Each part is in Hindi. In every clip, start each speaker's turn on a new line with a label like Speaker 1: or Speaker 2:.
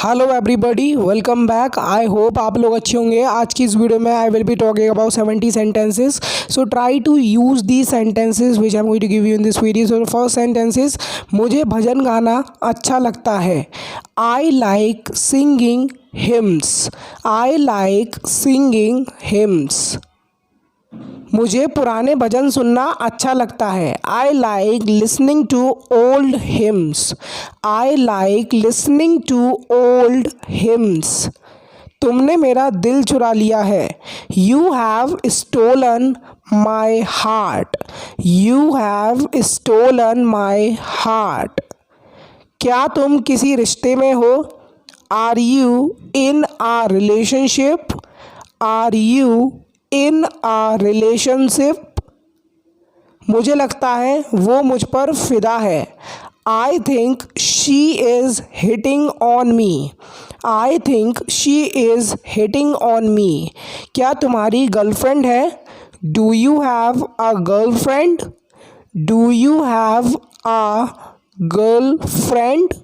Speaker 1: Hello everybody, welcome back. I hope आप लोग अच्छे होंगे। आज की इस वीडियो में I will be talking about 70 sentences. So try to use the sentences which I am going to give you in this video. So first sentences, मुझे भजन गाना अच्छा लगता है। I like singing hymns. I like singing hymns. मुझे पुराने भजन सुनना अच्छा लगता है। I like listening to old hymns. I like listening to old hymns. तुमने मेरा दिल चुरा लिया है। You have stolen my heart. You have stolen my heart. क्या तुम किसी रिश्ते में हो? Are you in a relationship? Are you in a relationship? मुझे लगता है वो मुझ पर फिदा है। I think she is hitting on me. I think she is hitting on me. क्या तुम्हारी गर्लफ्रेंड है? Do you have a girlfriend? Do you have a girlfriend?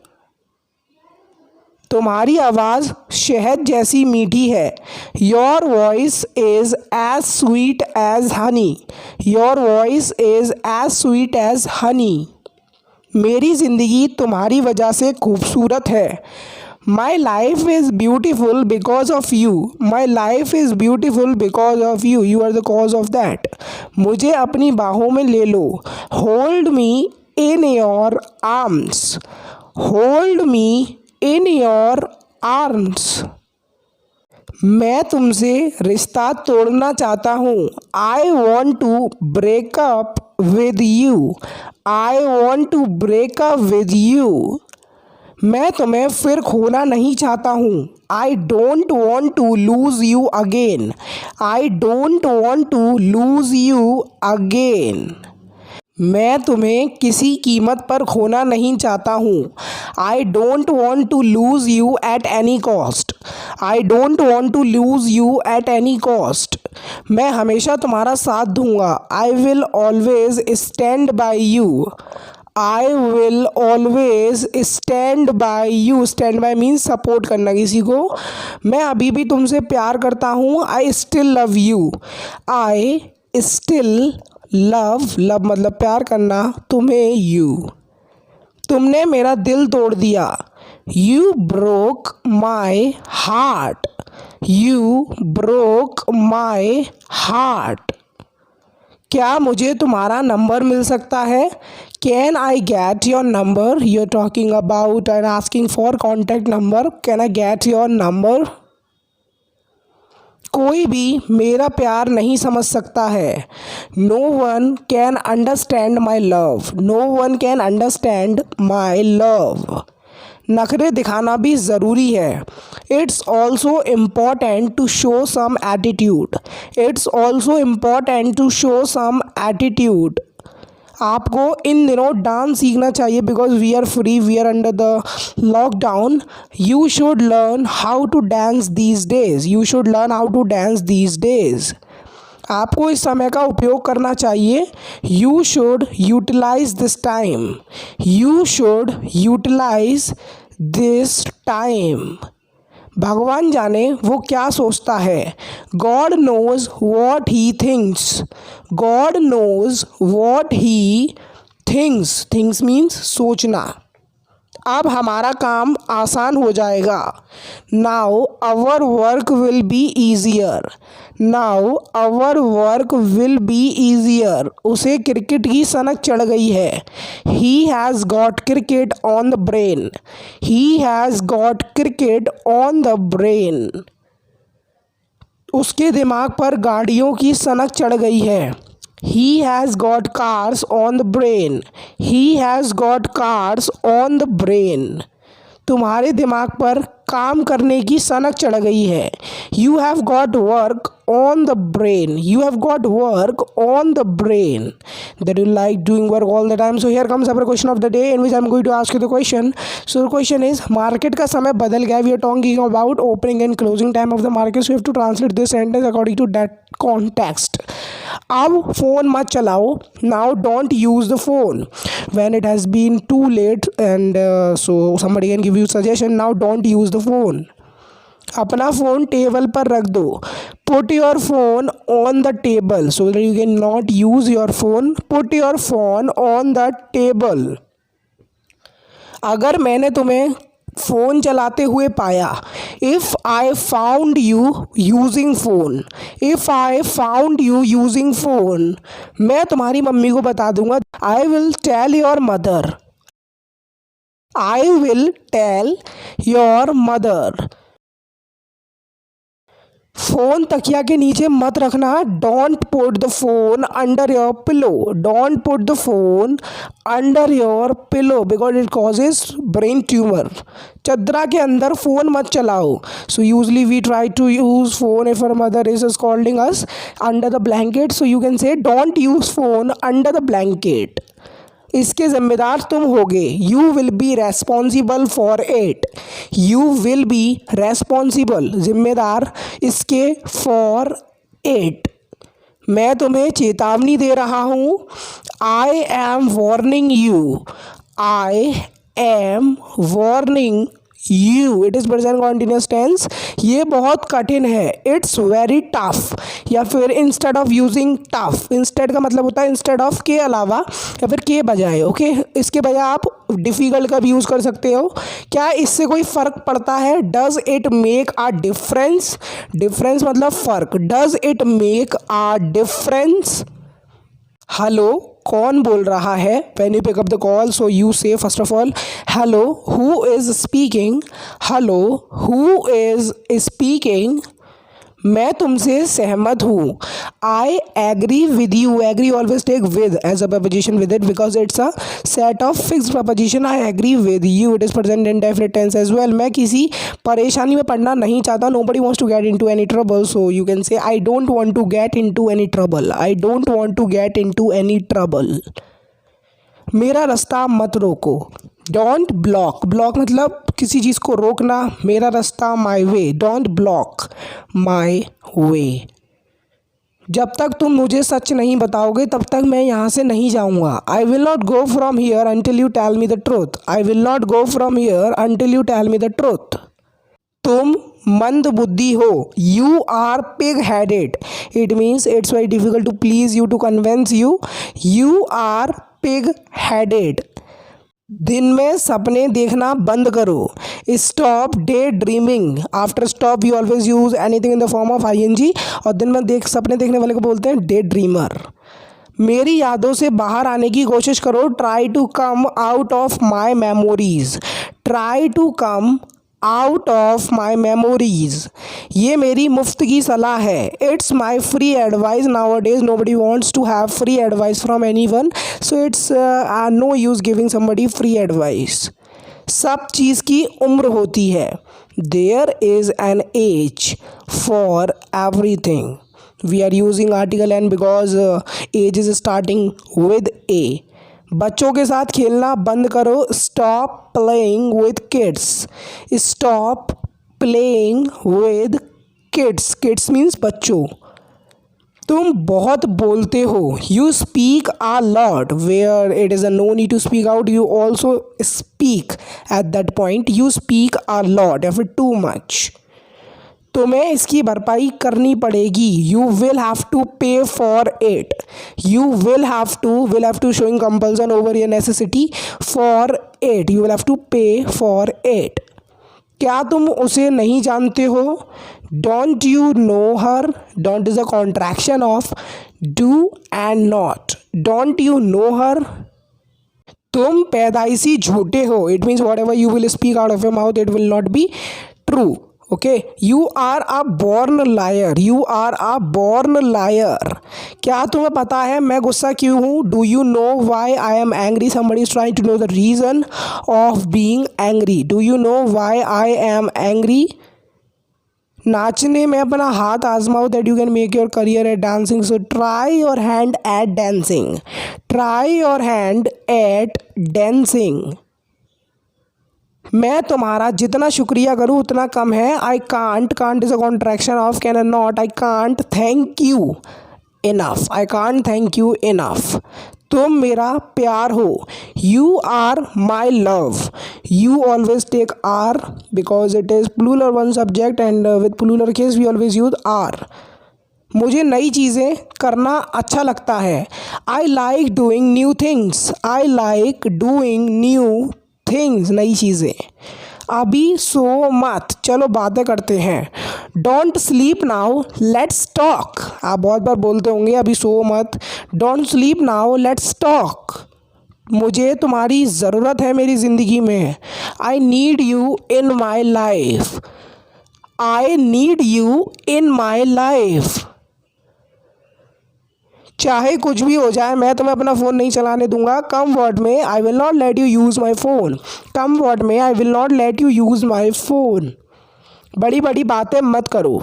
Speaker 1: तुम्हारी आवाज़ शहद जैसी मीठी है। Your voice is as sweet as honey. Your voice is as sweet as honey. मेरी ज़िंदगी तुम्हारी वजह से खूबसूरत है। My life is beautiful because of you. My life is beautiful because of you. You are the cause of that. मुझे अपनी बाहों में ले लो। Hold me in your arms. Hold me in your arms. मैं तुमसे रिश्ता तोड़ना चाहता हूँ। I want to break up with you. I want to break up with you. मैं तुम्हें फिर खोना नहीं चाहता हूँ। I don't want to lose you again. I don't want to lose you again. मैं तुम्हें किसी कीमत पर खोना नहीं चाहता हूँ। I don't want to lose you at any cost. I don't want to lose you at any cost. मैं हमेशा तुम्हारा साथ दूंगा। I will always stand by you. I will always stand by you. Stand by means support करना किसी को। मैं अभी भी तुमसे प्यार करता हूँ। I still love you. I still love मतलब प्यार करना, तुम्हें यू। तुमने मेरा दिल तोड़ दिया। You broke my heart. You broke my heart. क्या मुझे तुम्हारा नंबर मिल सकता है? Can I get your number? You are talking about and asking for contact number. Can I get your number? कोई भी मेरा प्यार नहीं समझ सकता है। No one can understand my love. No one can understand my love. नखरे दिखाना भी ज़रूरी है। It's also important to show some attitude. It's also important to show some attitude. आपको इन दिनों डांस सीखना चाहिए because we are free, we are under the lockdown. You should learn how to dance these days. You should learn how to dance these days. आपको इस समय का उपयोग करना चाहिए। You should utilize this time. You should utilize this time. भगवान जाने वो क्या सोचता है। God knows what he thinks. God knows what he thinks. Thinks means सोचना। अब हमारा काम आसान हो जाएगा। Now our work will be easier. Now our work will be easier. उसे क्रिकेट की सनक चढ़ गई है। He has got cricket on the brain. He has got cricket on the brain. उसके दिमाग पर गाड़ियों की सनक चढ़ गई है। He has got cars on the brain. He has got cars on the brain. तुम्हारे दिमाग पर काम करने की सनक चढ़ गई है। You have got work on the brain. You have got work on the brain that you like doing work all the time. So here comes our question of the day in which I'm going to ask you the question. So the question is, market का समय बदल गया. We are talking about opening and closing time of the market. So you have to translate this sentence according to that context. अब फ़ोन मत चलाओ. Now don't use the phone when it has been too late, and so somebody can give you suggestion. Now don't use the phone. अपना फ़ोन टेबल पर रख दो. Put your phone on the table so that you can not use your phone. Put your phone on the table. अगर मैंने तुम्हें फ़ोन चलाते हुए पाया, if I found you using phone, if I found you using phone, मैं तुम्हारी मम्मी को बता दूंगा. I will tell your mother. I will tell your mother. Phone तकिया के नीचे मत रखना. Don't put the phone under your pillow. Don't put the phone under your pillow because it causes brain tumour. चदरा के अंदर फ़ोन मत चलाओ. So usually we try to use phone if our mother is scolding us under the blanket. So you can say don't use phone under the blanket. इसके ज़िम्मेदार तुम होगे. You will be responsible for it. You will be responsible ज़िम्मेदार इसके फॉर इट. मैं तुम्हें चेतावनी दे रहा हूँ. I am warning you. I am warning you. It is present continuous tense. ये बहुत कठिन है. It's very tough. या फिर instead of using tough, instead का मतलब होता है इंस्टेड ऑफ के अलावा या फिर के बजाय. ओके, इसके बजाय आप डिफ़िकल्ट का भी यूज़ कर सकते हो. क्या इससे कोई फ़र्क पड़ता है? Does it make a difference. Difference मतलब फ़र्क. Does it make a difference. Hello, कौन बोल रहा है? When you pick up the call, so you say first of all hello, who is speaking. Hello, who is speaking. मैं तुमसे सहमत हूँ. I agree with you. Agree always take with as a preposition with it because it's a set of fixed preposition. I agree with you. It is present indefinite tense as well. मैं किसी परेशानी में पड़ना नहीं चाहता. Nobody wants to get into any trouble. So you can say I don't want to get into any trouble. I don't want to get into any trouble. मेरा रास्ता मत रोको. Don't block. ब्लॉक मतलब किसी चीज़ को रोकना. मेरा रास्ता माई वे. डोंट ब्लॉक माई वे. जब तक तुम मुझे सच नहीं बताओगे तब तक मैं यहाँ से नहीं जाऊँगा. I will not go from here until you tell me the truth. I will not go from here until you tell me the truth. तुम मंद बुद्धि हो. You are pig headed. It means it's very difficult to please you, to convince you. You are pig headed. दिन में सपने देखना बंद करो. Stop day dreaming. After stop you always use anything in the form of ING और दिन में सपने देखने वाले को बोलते हैं डे ड्रीमर. मेरी यादों से बाहर आने की कोशिश करो. Try to come out of my memories. Try to come out of my memories. ये मेरी मुफ्त की सलाह है. It's my free advice. Nowadays nobody wants to have free advice from anyone. So it's no use giving somebody free advice. सब चीज़ की उम्र होती है. There is an age for everything. We are using article an because age is starting with ए. बच्चों के साथ खेलना बंद करो. Stop playing with kids. Stop playing with kids. Kids means बच्चों. तुम बहुत बोलते हो. You speak a lot. Where it is a no need to speak out, you also speak at that point. You speak a lot या फिर टू मच. तुम्हें इसकी भरपाई करनी पड़ेगी. You will have to pay for it. You will have to showing compulsion over your necessity for it. You will have to pay for it. क्या तुम उसे नहीं जानते हो? Don't you know her. Don't is a contraction of do and not. Don't you know her. तुम पैदाइशी झूठे हो. It means whatever you will speak out of your mouth it will not be true. Okay, you are a born liar. You are a born liar. क्या तुम्हें पता है मैं गुस्सा क्यों हूँ? Do you know why I am angry? Somebody is trying to know the reason of being angry. Do you know why I am angry? नाचने में अपना हाथ आजमाओ that you can make your career at dancing. So try your hand at dancing. Try your hand at dancing. मैं तुम्हारा जितना शुक्रिया करूँ उतना कम है. I can't. Can't is a contraction of can not. I can't thank you enough. I can't thank you enough. तुम मेरा प्यार हो. You are my love. You always take are because it is plural one subject and with plural case we always use are. मुझे नई चीज़ें करना अच्छा लगता है. I like doing new things. I like doing new things. नई चीज़ें. अभी सो मत, चलो बातें करते हैं. Don't sleep now, let's talk. आप बहुत बार बोलते होंगे अभी सो मत. Don't sleep now, let's talk. मुझे तुम्हारी ज़रूरत है मेरी ज़िंदगी में. I need you in my life. I need you in my life. चाहे कुछ भी हो जाए मैं तुम्हें अपना फ़ोन नहीं चलाने दूंगा. Come what may I will not let you use my phone. Come what may I will not let you use my phone. बड़ी बड़ी बातें मत करो.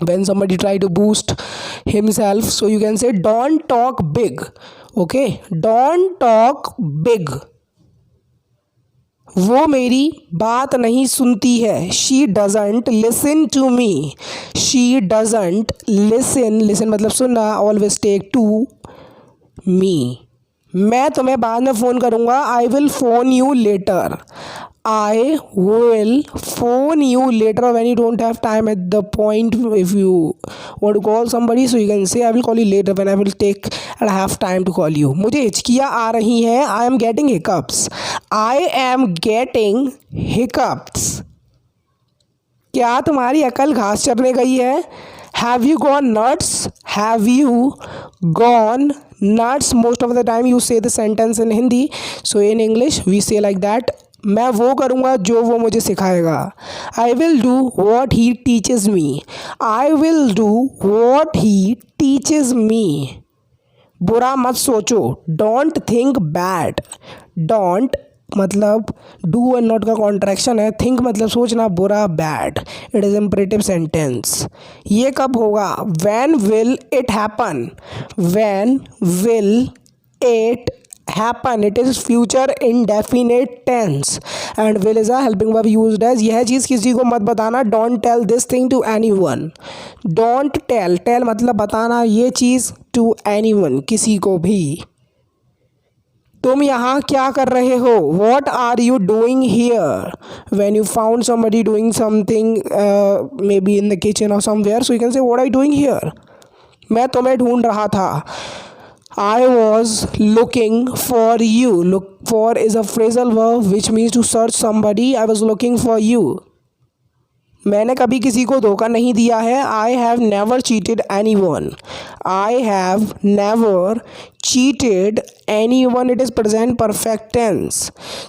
Speaker 1: when somebody try to boost himself, so you can say don't talk big. Okay, don't talk big. वो मेरी बात नहीं सुनती है. She doesn't listen to me. She doesn't listen. Listen मतलब सुनना. Always take to me. मैं तुम्हें बाद में फ़ोन करूँगा. I will phone you later. I will phone you later when you don't have time at the point. If you want to call somebody, so you can say I will call you later when I will take and have time to call you. मुझे हिचकियाँ आ रही हैं. I am getting hiccups. I am getting hiccups. क्या तुम्हारी अकल घास चरने गई है? Have you gone nuts? Have you gone nuts? Most of the time you say the sentence in Hindi. So in English we say like that. मैं वो करूँगा जो वो मुझे सिखाएगा. I will do what he teaches me. I will do what he teaches me. बुरा मत सोचो. Don't think bad. डोंट मतलब डू एंड नॉट का कॉन्ट्रैक्शन है. थिंक मतलब सोचना. बुरा bad. It is imperative sentence. ये कब होगा? When will it happen. When will it happen. It is future indefinite tense and will is a helping verb used as. यह चीज़ किसी को मत बताना. Don't tell this thing to anyone. Don't tell. Tell मतलब बताना. ये चीज़ to anyone किसी को भी. तुम यहाँ क्या कर रहे हो? What are you doing here? When you found somebody doing something maybe in the kitchen or somewhere, so you can say what are you doing here? मैं तुम्हें ढूंढ रहा था. I was looking for you. Look for is a phrasal verb which means to search somebody. I was looking for you. मैंने कभी किसी को धोखा नहीं दिया है. I have never cheated anyone. I have never cheated anyone. It is present perfect tense.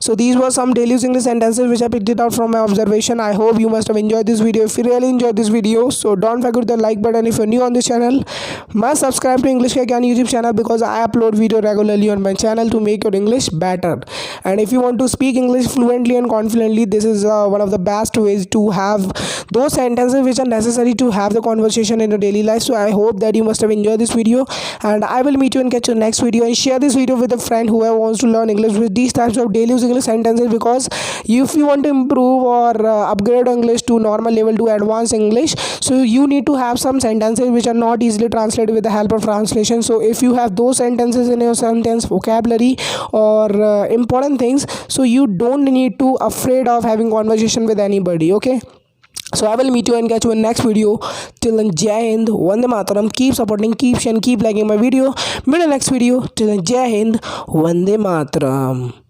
Speaker 1: So these were some daily use English sentences which I picked it out from my observation. I hope you must have enjoyed this video. If you really enjoyed this video, so don't forget the like button. If you're new on this channel, must subscribe to English Kya Gyan YouTube channel because I upload video regularly on my channel to make your English better. And if you want to speak English fluently and confidently, this is one of the best ways to have those sentences which are necessary to have the conversation in your daily life. So I hope that you must have enjoyed this video, and I will meet you and catch you next video. And share this video with a friend whoever wants to learn English with these types of daily use English sentences, because if you want to improve or upgrade English to normal level to advanced English, so you need to have some sentences which are not easily translated with the help of translation. So if you have those sentences in your sentence vocabulary or important things, so you don't need to afraid of having conversation with anybody. Okay, so I will meet you and catch you in next video. Till then, Jai Hind, Vande Mataram. Keep supporting, keep sharing, keep liking my video. Meet in the next video. Till then, Jai Hind, Vande Mataram.